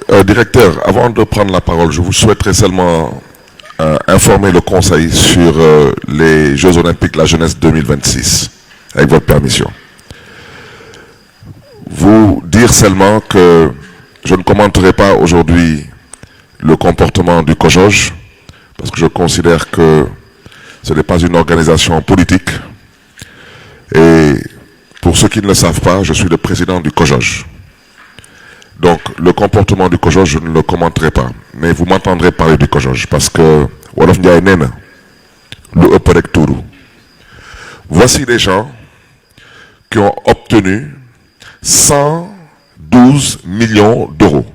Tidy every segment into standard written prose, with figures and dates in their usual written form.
Directeur, avant de prendre la parole, je vous souhaiterais seulement informer le Conseil sur les Jeux Olympiques de la Jeunesse 2026, avec votre permission. Vous dire seulement que je ne commenterai pas aujourd'hui le comportement du COJOJ, parce que je considère que ce n'est pas une organisation politique. Et pour ceux qui ne le savent pas, je suis le président du COJOJ. Donc, le comportement du COJOJ, je ne le commenterai pas. Mais vous m'entendrez parler du COJOJ, parce que Wolof Ndiaye nena, le Operek Tourou. Voici des gens qui ont obtenu 112 millions d'euros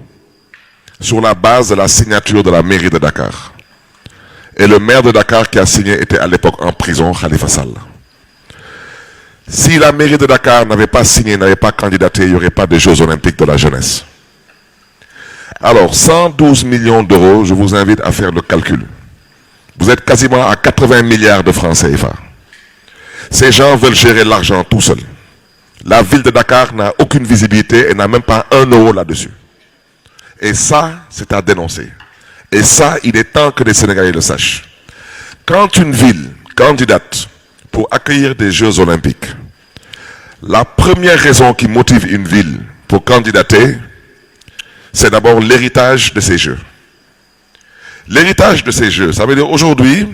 sur la base de la signature de la mairie de Dakar. Et le maire de Dakar qui a signé était à l'époque en prison, Khalifa Sall. Si la mairie de Dakar n'avait pas signé, n'avait pas candidaté, il n'y aurait pas de Jeux Olympiques de la jeunesse. Alors, 112 millions d'euros, je vous invite à faire le calcul. Vous êtes quasiment à 80 milliards de francs CFA. Ces gens veulent gérer l'argent tout seuls. La ville de Dakar n'a aucune visibilité et n'a même pas un euro là-dessus. Et ça, c'est à dénoncer. Et ça, il est temps que les Sénégalais le sachent. Quand une ville candidate pour accueillir des Jeux Olympiques, la première raison qui motive une ville pour candidater, c'est d'abord l'héritage de ces Jeux. L'héritage de ces Jeux, ça veut dire aujourd'hui,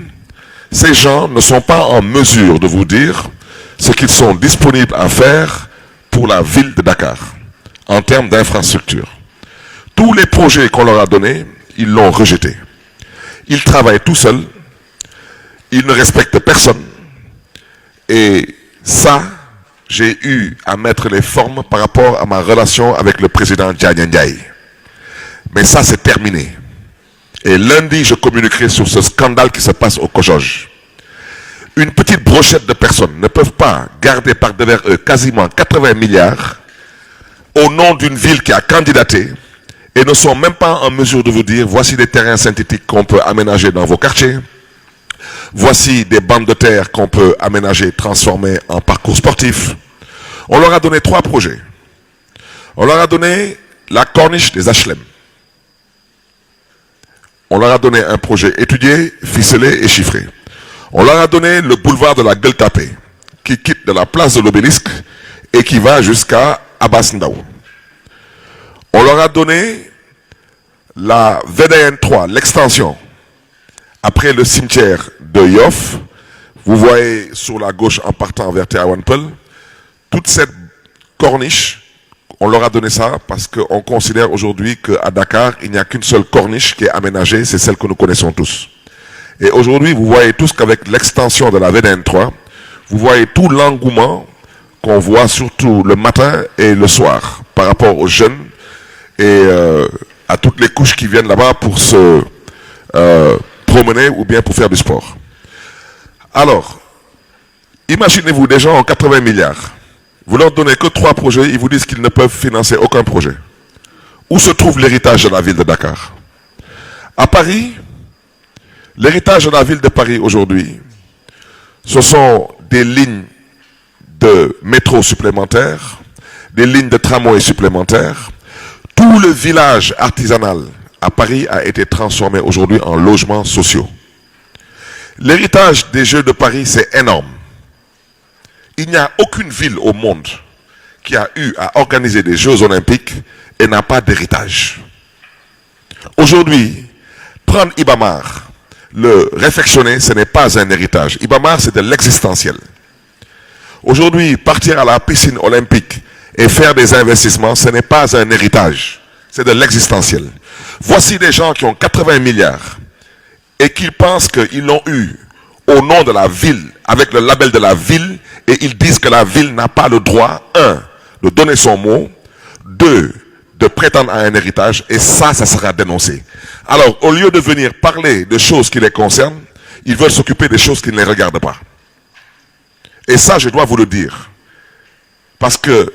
ces gens ne sont pas en mesure de vous dire ce qu'ils sont disponibles à faire pour la ville de Dakar, en termes d'infrastructure. Tous les projets qu'on leur a donnés, ils l'ont rejeté. Ils travaillent tout seuls, ils ne respectent personne, et ça, j'ai eu à mettre les formes par rapport à ma relation avec le président Diagne Ndiaye. Mais ça, c'est terminé. Et lundi, je communiquerai sur ce scandale qui se passe au COJOJ. Une petite brochette de personnes ne peuvent pas garder par devers eux quasiment 80 milliards au nom d'une ville qui a candidaté et ne sont même pas en mesure de vous dire voici des terrains synthétiques qu'on peut aménager dans vos quartiers, voici des bandes de terre qu'on peut aménager, transformer en parcours sportif. On leur a donné 3 projets. On leur a donné la corniche des HLM. On leur a donné un projet étudié, ficelé et chiffré. On leur a donné le boulevard de la Gueule Tapée, qui quitte de la place de l'Obélisque et qui va jusqu'à Abass Ndao. On leur a donné la VDN 3, l'extension, après le cimetière de Yoff. Vous voyez sur la gauche en partant vers Tiawanpel, toute cette corniche. On leur a donné ça parce qu'on considère aujourd'hui qu'à Dakar, il n'y a qu'une seule corniche qui est aménagée, c'est celle que nous connaissons tous. Et aujourd'hui, vous voyez tous qu'avec l'extension de la VDN 3, vous voyez tout l'engouement qu'on voit surtout le matin et le soir par rapport aux jeunes et à toutes les couches qui viennent là-bas pour se promener ou bien pour faire du sport. Alors, imaginez-vous des gens en 80 milliards. Vous leur donnez que 3 projets, ils vous disent qu'ils ne peuvent financer aucun projet. Où se trouve l'héritage de la ville de Dakar? À Paris, l'héritage de la ville de Paris aujourd'hui, ce sont des lignes de métro supplémentaires, des lignes de tramway supplémentaires. Tout le village artisanal à Paris a été transformé aujourd'hui en logements sociaux. L'héritage des Jeux de Paris, c'est énorme. Il n'y a aucune ville au monde qui a eu à organiser des Jeux Olympiques et n'a pas d'héritage. Aujourd'hui, prendre Ibamar, le réfectionner, ce n'est pas un héritage. Ibamar, c'est de l'existentiel. Aujourd'hui, partir à la piscine olympique et faire des investissements, ce n'est pas un héritage. C'est de l'existentiel. Voici des gens qui ont 80 milliards et qui pensent qu'ils l'ont eu au nom de la ville, avec le label de la ville, et ils disent que la ville n'a pas le droit, 1, de donner son mot, 2, de prétendre à un héritage, et ça sera dénoncé. Alors, au lieu de venir parler de choses qui les concernent, ils veulent s'occuper des choses qui ne les regardent pas. Et ça, je dois vous le dire, parce que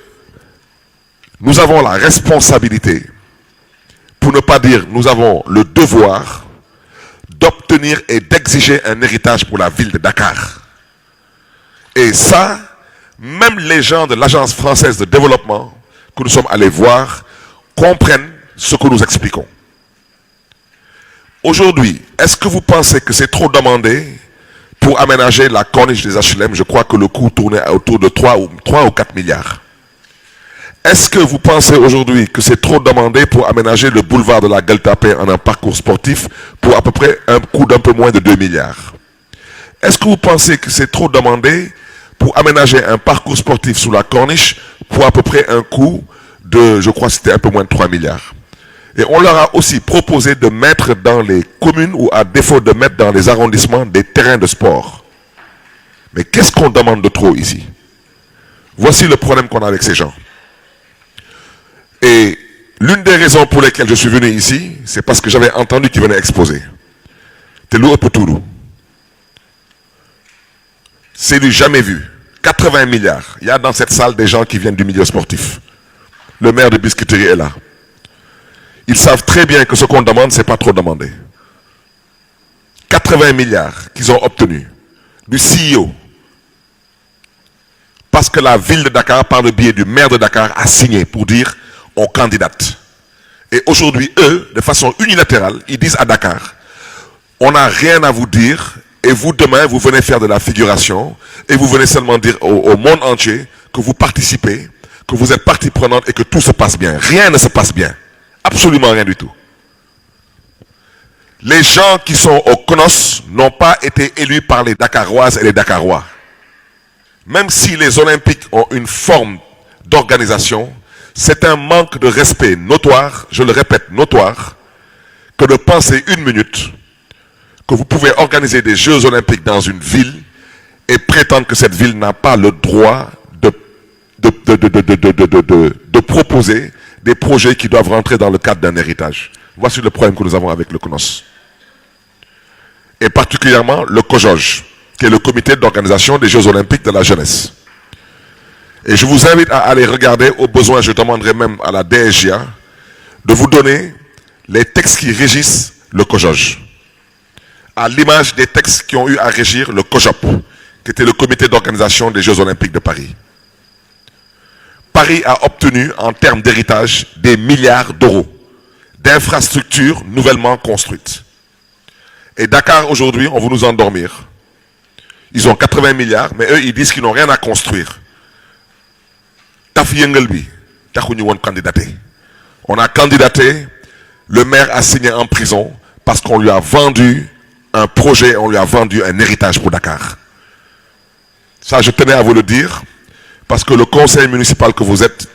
nous avons la responsabilité, pour ne pas dire nous avons le devoir, d'obtenir et d'exiger un héritage pour la ville de Dakar. Et ça, même les gens de l'Agence française de développement que nous sommes allés voir comprennent ce que nous expliquons. Aujourd'hui, est-ce que vous pensez que c'est trop demandé pour aménager la corniche des HLM? Je crois que le coût tournait autour de 3 ou 4 milliards. Est-ce que vous pensez aujourd'hui que c'est trop demandé pour aménager le boulevard de la Gueule Tapée en un parcours sportif pour à peu près un coût d'un peu moins de 2 milliards? Est-ce que vous pensez que c'est trop demandé pour aménager un parcours sportif sous la corniche pour à peu près un coût de, je crois que c'était un peu moins de 3 milliards? Et on leur a aussi proposé de mettre dans les communes ou à défaut de mettre dans les arrondissements des terrains de sport. Mais qu'est-ce qu'on demande de trop ici? Voici le problème qu'on a avec ces gens. Et l'une des raisons pour lesquelles je suis venu ici, c'est parce que j'avais entendu qu'ils venaient exposer. Telou Epoutourou. C'est du jamais vu. 80 milliards. Il y a dans cette salle des gens qui viennent du milieu sportif. Le maire de Biscuiterie est là. Ils savent très bien que ce qu'on demande, ce n'est pas trop demandé. 80 milliards qu'ils ont obtenus du CEO. Parce que la ville de Dakar, par le biais du maire de Dakar, a signé pour dire on candidate. Et aujourd'hui, eux, de façon unilatérale, ils disent à Dakar, on n'a rien à vous dire, et vous, demain, vous venez faire de la figuration, et vous venez seulement dire au monde entier que vous participez, que vous êtes partie prenante et que tout se passe bien. Rien ne se passe bien. Absolument rien du tout. Les gens qui sont au CNOS n'ont pas été élus par les Dakaroises et les Dakarois. Même si les Olympiques ont une forme d'organisation, c'est un manque de respect notoire, je le répète, notoire, que de penser une minute que vous pouvez organiser des Jeux Olympiques dans une ville et prétendre que cette ville n'a pas le droit de proposer des projets qui doivent rentrer dans le cadre d'un héritage. Voici le problème que nous avons avec le CNOS. Et particulièrement le COJOJ, qui est le comité d'organisation des Jeux Olympiques de la jeunesse. Et je vous invite à aller regarder, au besoin je demanderai même à la DSGA de vous donner les textes qui régissent le COJOJ, à l'image des textes qui ont eu à régir le COJOP, qui était le comité d'organisation des Jeux Olympiques de Paris. Paris a obtenu, en termes d'héritage, des milliards d'euros d'infrastructures nouvellement construites. Et Dakar, aujourd'hui, on veut nous endormir. Ils ont 80 milliards, mais eux, ils disent qu'ils n'ont rien à construire. On a candidaté, le maire a signé en prison parce qu'on lui a vendu un projet, on lui a vendu un héritage pour Dakar. Ça, je tenais à vous le dire, parce que le conseil municipal que vous êtes,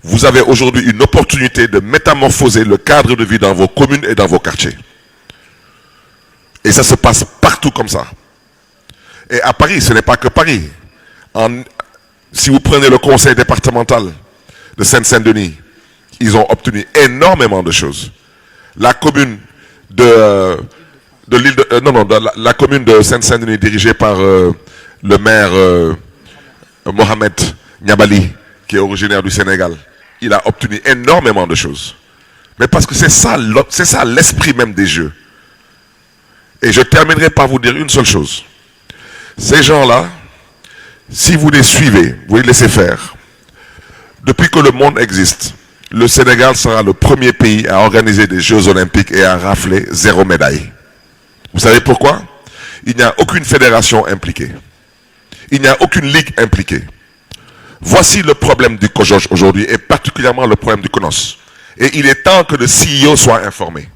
vous avez aujourd'hui une opportunité de métamorphoser le cadre de vie dans vos communes et dans vos quartiers. Et ça se passe partout comme ça. Et à Paris, ce n'est pas que Paris. Si vous prenez le conseil départemental de Seine-Saint-Denis, ils ont obtenu énormément de choses. La commune de l'île de, la commune de Seine-Saint-Denis dirigée par le maire Mohamed Niabali, qui est originaire du Sénégal, il a obtenu énormément de choses. Mais parce que c'est ça l'esprit même des jeux. Et je terminerai par vous dire une seule chose. Ces gens-là, si vous les suivez, vous les laissez faire, depuis que le monde existe, le Sénégal sera le premier pays à organiser des Jeux Olympiques et à rafler 0 médaille. Vous savez pourquoi? Il n'y a aucune fédération impliquée. Il n'y a aucune ligue impliquée. Voici le problème du COJOJ aujourd'hui, et particulièrement le problème du CNOS. Et il est temps que le CEO soit informé.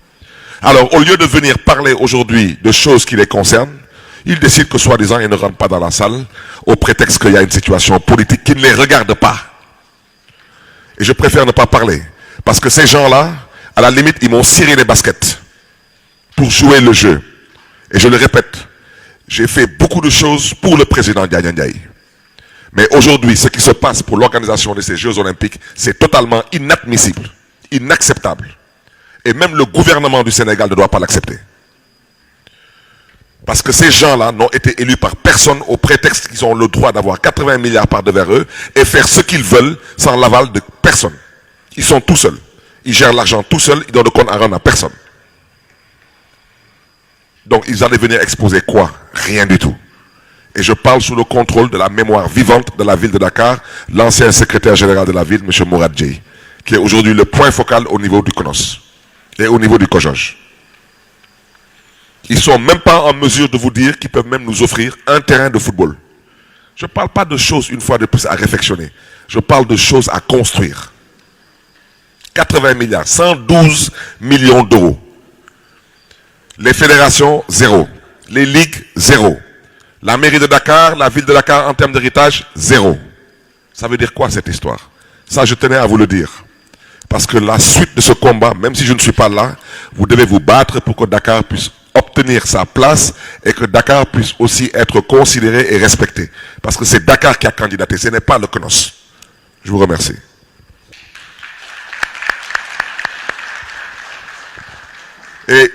Alors, au lieu de venir parler aujourd'hui de choses qui les concernent, ils décident que soi-disant, ils ne rentrent pas dans la salle au prétexte qu'il y a une situation politique qui ne les regarde pas. Et je préfère ne pas parler. Parce que ces gens-là, à la limite, ils m'ont ciré les baskets pour jouer le jeu. Et je le répète, j'ai fait beaucoup de choses pour le président Ndiaye Ndiaye. Mais aujourd'hui, ce qui se passe pour l'organisation de ces Jeux Olympiques, c'est totalement inadmissible, inacceptable. Et même le gouvernement du Sénégal ne doit pas l'accepter. Parce que ces gens-là n'ont été élus par personne au prétexte qu'ils ont le droit d'avoir 80 milliards par devers eux et faire ce qu'ils veulent sans l'aval de personne. Ils sont tout seuls. Ils gèrent l'argent tout seuls, ils donnent de compte à rendre à personne. Donc ils allaient venir exposer quoi? Rien du tout. Et je parle sous le contrôle de la mémoire vivante de la ville de Dakar, l'ancien secrétaire général de la ville, M. Mourad Djei. qui est aujourd'hui le point focal au niveau du CONOS et au niveau du COJOJ. Ils ne sont même pas en mesure de vous dire qu'ils peuvent même nous offrir un terrain de football. Je ne parle pas de choses, une fois de plus, à réflexionner. Je parle de choses à construire. 80 milliards, 112 millions d'euros. Les fédérations, zéro. Les ligues, zéro. La mairie de Dakar, la ville de Dakar, en termes d'héritage, zéro. Ça veut dire quoi cette histoire? Ça, je tenais à vous le dire. Parce que la suite de ce combat, même si je ne suis pas là, vous devez vous battre pour que Dakar puisse obtenir sa place et que Dakar puisse aussi être considéré et respecté. Parce que c'est Dakar qui a candidaté, ce n'est pas le CONOS. Je vous remercie. Et